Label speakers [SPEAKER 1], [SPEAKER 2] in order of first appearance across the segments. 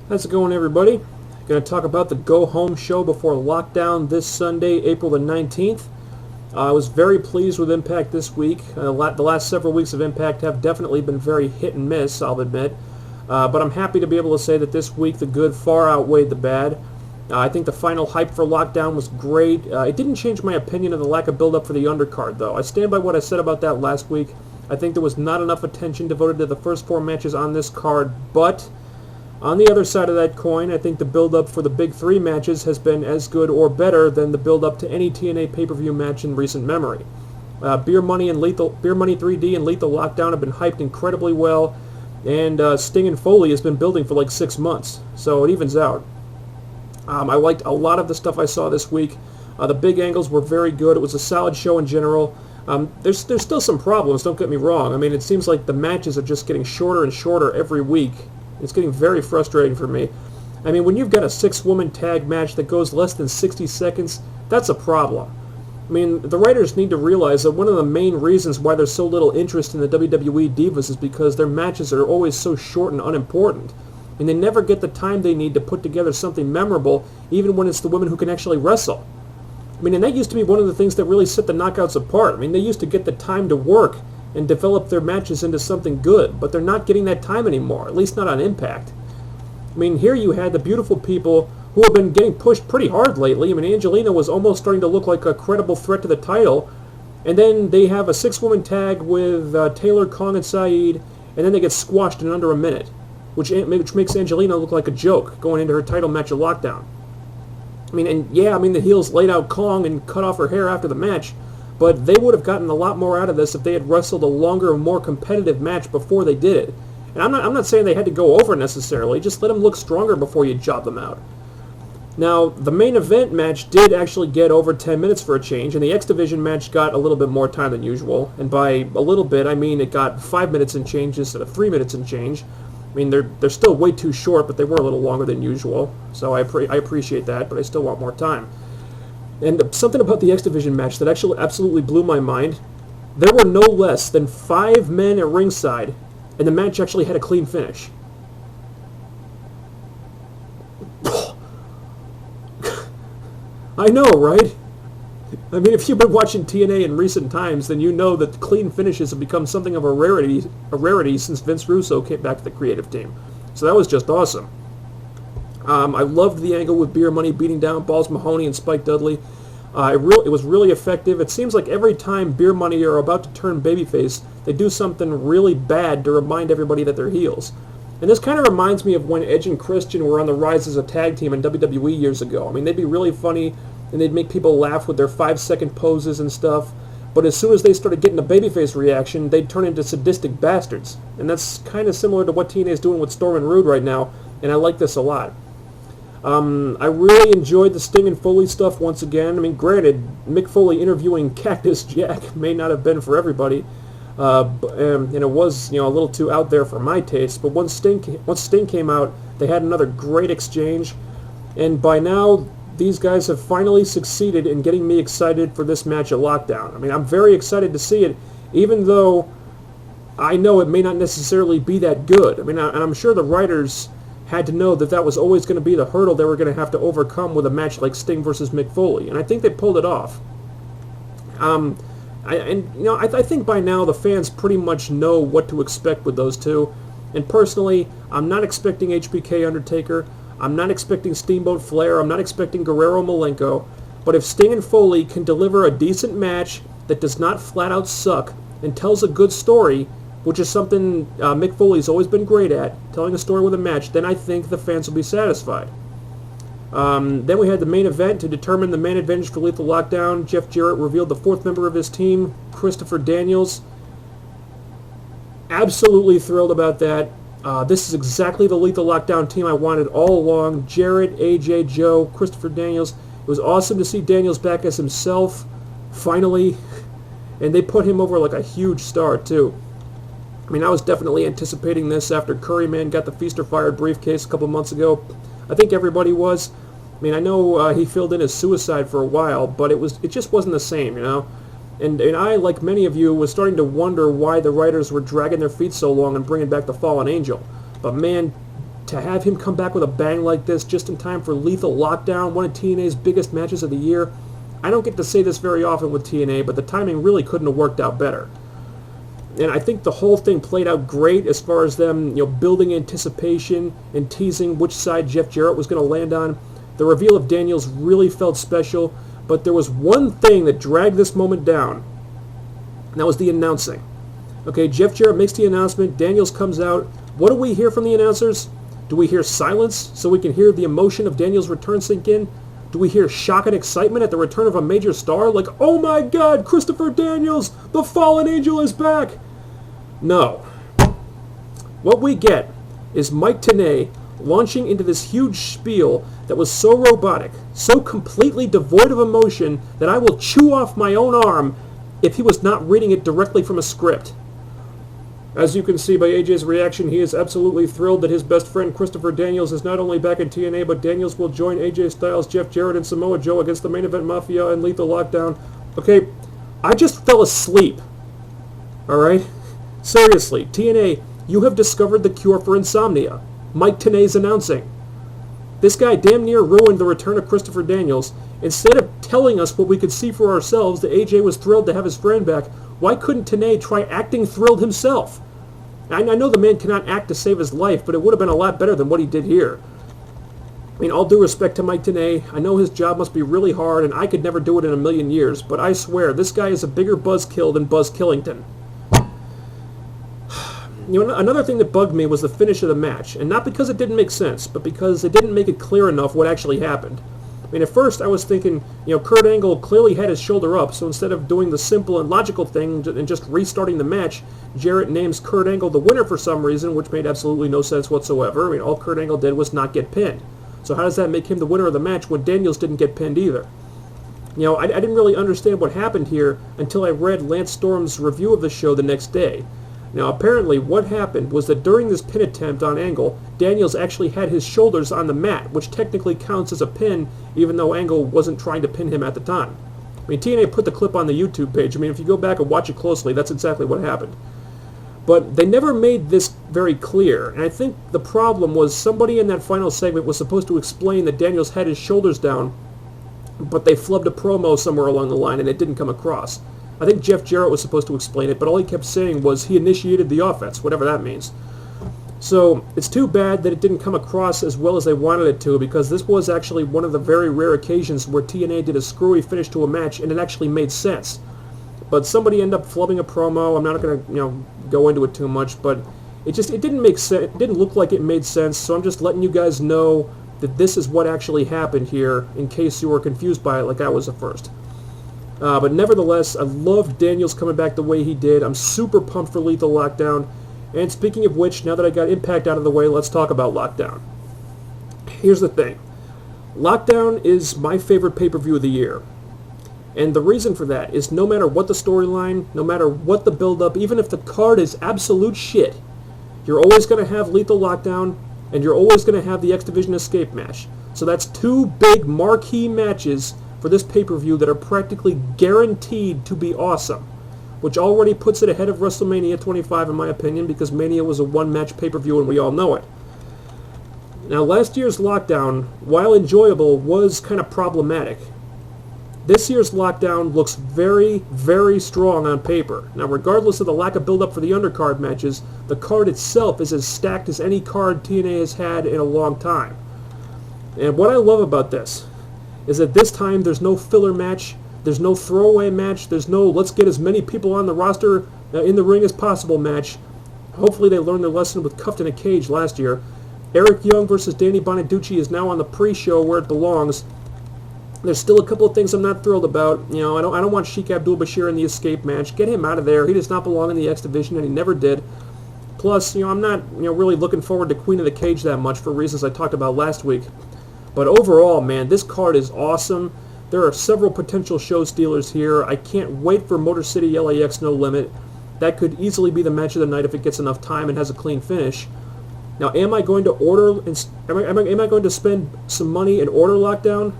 [SPEAKER 1] How's it going, everybody? Going to talk about the Go Home show before lockdown this Sunday, April the 19th. I was very pleased with Impact this week. The last several weeks of Impact have definitely been very hit and miss, I'll admit. But I'm happy to be able to say that this week the good far outweighed the bad. I think the final hype for Lockdown was great. It didn't change my opinion of the lack of build-up for the undercard, though. I stand by what I said about that last week. I think there was not enough attention devoted to the first 4 matches on this card, but on the other side of that coin, I think the build-up for the big 3 matches has been as good or better than the build-up to any TNA pay-per-view match in recent memory. Beer Money 3D and Lethal Lockdown have been hyped incredibly well, and Sting and Foley has been building for like 6 months, so it evens out. I liked a lot of the stuff I saw this week. The big angles were very good. It was a solid show in general. There's still some problems, don't get me wrong. I mean, it seems like the matches are just getting shorter and shorter every week. It's getting very frustrating for me. I mean, when you've got a 6-woman tag match that goes less than 60 seconds, that's a problem. I mean, the writers need to realize that one of the main reasons why there's so little interest in the WWE Divas is because their matches are always so short and unimportant. And they never get the time they need to put together something memorable, even when it's the women who can actually wrestle. I mean, and that used to be one of the things that really set the knockouts apart. I mean, they used to get the time to work and develop their matches into something good, but they're not getting that time anymore, at least not on Impact. I mean, here you had the beautiful people who have been getting pushed pretty hard lately. I mean, Angelina was almost starting to look like a credible threat to the title, and then they have a 6-woman tag with Taylor, Kong, and Saeed, and then they get squashed in under a minute, which makes Angelina look like a joke going into her title match at Lockdown. I mean, and yeah, I mean, the heels laid out Kong and cut off her hair after the match, but they would have gotten a lot more out of this if they had wrestled a longer, more competitive match before they did it. And I'm not saying they had to go over necessarily, just let them look stronger before you job them out. Now, the main event match did actually get over 10 minutes for a change, and the X Division match got a little bit more time than usual. And by a little bit, I mean it got 5 minutes and change instead of 3 minutes and change. I mean, they're still way too short, but they were a little longer than usual, so I appreciate that, but I still want more time. And something about the X Division match that actually absolutely blew my mind, there were no less than 5 men at ringside, and the match actually had a clean finish. I know, right? I mean, if you've been watching TNA in recent times, then you know that clean finishes have become something of a rarity since Vince Russo came back to the creative team. So that was just awesome. I loved the angle with Beer Money beating down Balls Mahoney and Spike Dudley. It was really effective. It seems like every time Beer Money are about to turn babyface, they do something really bad to remind everybody that they're heels. And this kind of reminds me of when Edge and Christian were on the rise as a tag team in WWE years ago. I mean, they'd be really funny, and they'd make people laugh with their 5-second poses and stuff. But as soon as they started getting a babyface reaction, they'd turn into sadistic bastards. And that's kind of similar to what TNA is doing with Storm and Rude right now, and I like this a lot. I really enjoyed the Sting and Foley stuff once again. I mean, granted, Mick Foley interviewing Cactus Jack may not have been for everybody, and it was, a little too out there for my taste. But once Sting came out, they had another great exchange, and by now these guys have finally succeeded in getting me excited for this match at Lockdown. I mean, I'm very excited to see it, even though I know it may not necessarily be that good. I mean, and I'm sure the writers had to know that that was always going to be the hurdle they were going to have to overcome with a match like Sting versus Mick Foley, and I think they pulled it off. I think by now the fans pretty much know what to expect with those two, and personally, I'm not expecting HBK Undertaker, I'm not expecting Steamboat Flair, I'm not expecting Guerrero Malenko, but if Sting and Foley can deliver a decent match that does not flat out suck and tells a good story, which is something Mick Foley's always been great at, telling a story with a match, then I think the fans will be satisfied. Then we had the main event to determine the main advantage for Lethal Lockdown. Jeff Jarrett revealed the 4th member of his team, Christopher Daniels. Absolutely thrilled about that. This is exactly the Lethal Lockdown team I wanted all along. Jarrett, AJ, Joe, Christopher Daniels. It was awesome to see Daniels back as himself, finally. And they put him over like a huge star, too. I mean, I was definitely anticipating this after Curryman got the Feast or Fired briefcase a couple months ago. I think everybody was. I mean, I know he filled in as Suicide for a while, but it just wasn't the same, And I, like many of you, was starting to wonder why the writers were dragging their feet so long and bringing back the Fallen Angel. But man, to have him come back with a bang like this just in time for Lethal Lockdown, one of TNA's biggest matches of the year. I don't get to say this very often with TNA, but the timing really couldn't have worked out better. And I think the whole thing played out great as far as them, building anticipation and teasing which side Jeff Jarrett was going to land on. The reveal of Daniels really felt special, but there was one thing that dragged this moment down, and that was the announcing. Okay, Jeff Jarrett makes the announcement, Daniels comes out. What do we hear from the announcers? Do we hear silence so we can hear the emotion of Daniels' return sink in? Do we hear shock and excitement at the return of a major star? Like, oh my God, Christopher Daniels, the fallen angel is back! No. What we get is Mike TNA launching into this huge spiel that was so robotic, so completely devoid of emotion that I will chew off my own arm if he was not reading it directly from a script. As you can see by AJ's reaction, he is absolutely thrilled that his best friend Christopher Daniels is not only back in TNA, but Daniels will join AJ Styles, Jeff Jarrett, and Samoa Joe against the Main Event Mafia and Lethal Lockdown. Okay, I just fell asleep. Alright? Seriously, TNA, you have discovered the cure for insomnia. Mike TNA's announcing. This guy damn near ruined the return of Christopher Daniels. Instead of telling us what we could see for ourselves that AJ was thrilled to have his friend back, why couldn't TNA try acting thrilled himself? I know the man cannot act to save his life, but it would have been a lot better than what he did here. I mean, all due respect to Mike TNA, I know his job must be really hard, and I could never do it in a million years, but I swear, this guy is a bigger buzzkill than Buzz Killington. Another thing that bugged me was the finish of the match, and not because it didn't make sense, but because it didn't make it clear enough what actually happened. I mean, at first I was thinking, Kurt Angle clearly had his shoulder up, so instead of doing the simple and logical thing and just restarting the match, Jarrett names Kurt Angle the winner for some reason, which made absolutely no sense whatsoever. I mean, all Kurt Angle did was not get pinned. So how does that make him the winner of the match when Daniels didn't get pinned either? I didn't really understand what happened here until I read Lance Storm's review of the show the next day. Now, apparently, what happened was that during this pin attempt on Angle, Daniels actually had his shoulders on the mat, which technically counts as a pin, even though Angle wasn't trying to pin him at the time. I mean, TNA put the clip on the YouTube page. I mean, if you go back and watch it closely, that's exactly what happened. But they never made this very clear, and I think the problem was somebody in that final segment was supposed to explain that Daniels had his shoulders down, but they flubbed a promo somewhere along the line, and it didn't come across. I think Jeff Jarrett was supposed to explain it, but all he kept saying was he initiated the offense, whatever that means. So it's too bad that it didn't come across as well as they wanted it to, because this was actually one of the very rare occasions where TNA did a screwy finish to a match and it actually made sense. But somebody ended up flubbing a promo. I'm not going to go into it too much, but it didn't make sense. It didn't look like it made sense. So I'm just letting you guys know that this is what actually happened here, in case you were confused by it like I was at first. But nevertheless, I love Daniels coming back the way he did. I'm super pumped for Lethal Lockdown. And speaking of which, now that I got Impact out of the way, let's talk about Lockdown. Here's the thing. Lockdown is my favorite pay-per-view of the year. And the reason for that is no matter what the storyline, no matter what the build-up, even if the card is absolute shit, you're always going to have Lethal Lockdown, and you're always going to have the X Division Escape match. So that's two big marquee matches for this pay-per-view that are practically guaranteed to be awesome, which already puts it ahead of WrestleMania 25 in my opinion, because Mania was a one-match pay-per-view and we all know it. Now, last year's Lockdown, while enjoyable, was kind of problematic. This year's Lockdown looks very, very strong on paper. Now, regardless of the lack of build-up for the undercard matches, the card itself is as stacked as any card TNA has had in a long time. And what I love about this is that this time there's no filler match, there's no throwaway match, there's no let's get as many people on the roster in the ring as possible match. Hopefully they learned their lesson with Cuffed in a Cage last year. Eric Young versus Danny Bonaducci is now on the pre-show where it belongs. There's still a couple of things I'm not thrilled about. I don't want Sheik Abdul-Bashir in the Escape match. Get him out of there. He does not belong in the X Division, and he never did. Plus, I'm not really looking forward to Queen of the Cage that much for reasons I talked about last week. But overall, man, this card is awesome. There are several potential show stealers here. I can't wait for Motor City LAX No Limit. That could easily be the match of the night if it gets enough time and has a clean finish. Now, am I going to order? Am I going to spend some money and order Lockdown?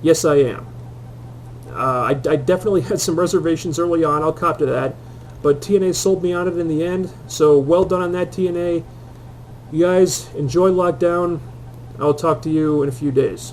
[SPEAKER 1] Yes, I am. I definitely had some reservations early on. I'll cop to that. But TNA sold me on it in the end. So well done on that, TNA. You guys enjoy lockdown. I'll talk to you in a few days.